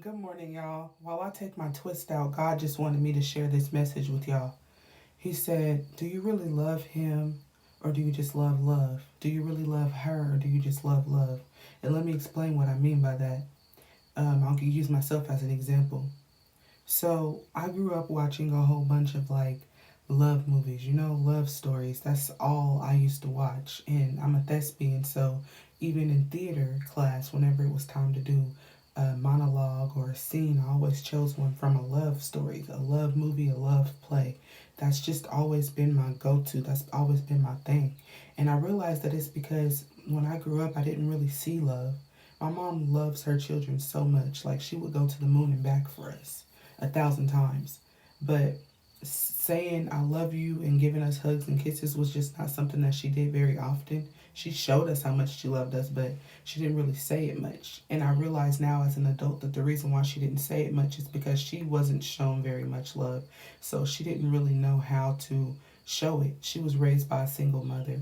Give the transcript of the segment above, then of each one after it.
Good morning, y'all. While I take my twist out, God just wanted me to share this message with y'all. He said, do you really love him or do you just love love? Do you really love her or do you just love love? And let me explain what I mean by that. I'll use myself as an example. So I grew up watching a whole bunch of like love movies, love stories. That's all I used to watch. And I'm a thespian, so even in theater class, whenever it was time to do a monologue or a scene, I always chose one from a love story, a love movie, a love play. That's just always been my go to. That's always been my thing. And I realized that it's because when I grew up, I didn't really see love. My mom loves her children so much. Like, she would go to the moon and back for us 1,000 times. But saying I love you and giving us hugs and kisses was just not something that she did very often. She showed us how much she loved us, but she didn't really say it much. And I realize now as an adult that the reason why she didn't say it much is because she wasn't shown very much love. So she didn't really know how to show it. She was raised by a single mother,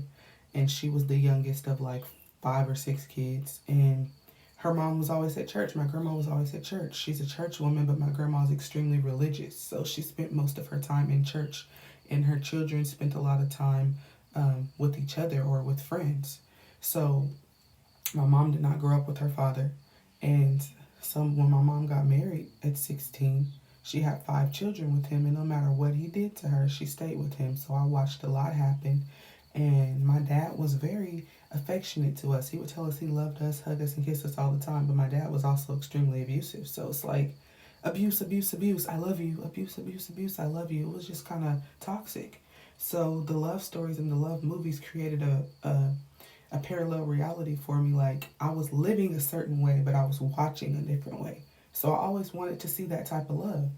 and she was the youngest of like 5 or 6 kids. And her mom was always at church. My grandma was always at church. She's a church woman, but my grandma is extremely religious. So she spent most of her time in church, and her children spent a lot of time with each other or with friends. So my mom did not grow up with her father. And when my mom got married at 16, she had 5 children with him. And no matter what he did to her, she stayed with him. So I watched a lot happen. And my dad was very affectionate to us. He would tell us he loved us, hug us, and kiss us all the time. But my dad was also extremely abusive. So it's like abuse, abuse, abuse. I love you. Abuse, abuse, abuse. I love you. It was just kind of toxic. So the love stories and the love movies created a parallel reality for me. Like, I was living a certain way, but I was watching a different way. So I always wanted to see that type of love.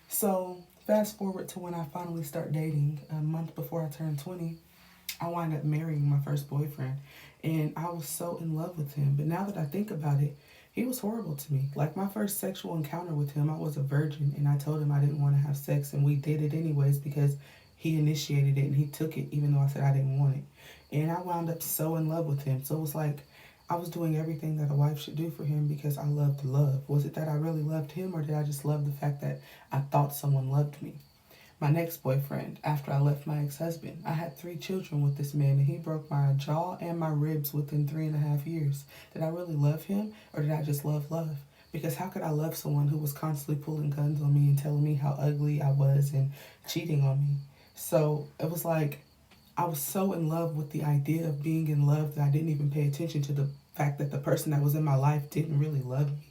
So fast forward to when I finally start dating, a month before I turned 20, I wound up marrying my first boyfriend, and I was so in love with him. But now that I think about it, he was horrible to me. Like, my first sexual encounter with him, I was a virgin, and I told him I didn't want to have sex, and we did it anyways because he initiated it and he took it even though I said I didn't want it. And I wound up so in love with him. So it was like I was doing everything that a wife should do for him because I loved love. Was it that I really loved him, or did I just love the fact that I thought someone loved me? My next boyfriend, after I left my ex-husband, I had 3 children with this man, and he broke my jaw and my ribs within 3.5 years. Did I really love him, or did I just love love? Because how could I love someone who was constantly pulling guns on me and telling me how ugly I was and cheating on me? So it was like I was so in love with the idea of being in love that I didn't even pay attention to the fact that the person that was in my life didn't really love me.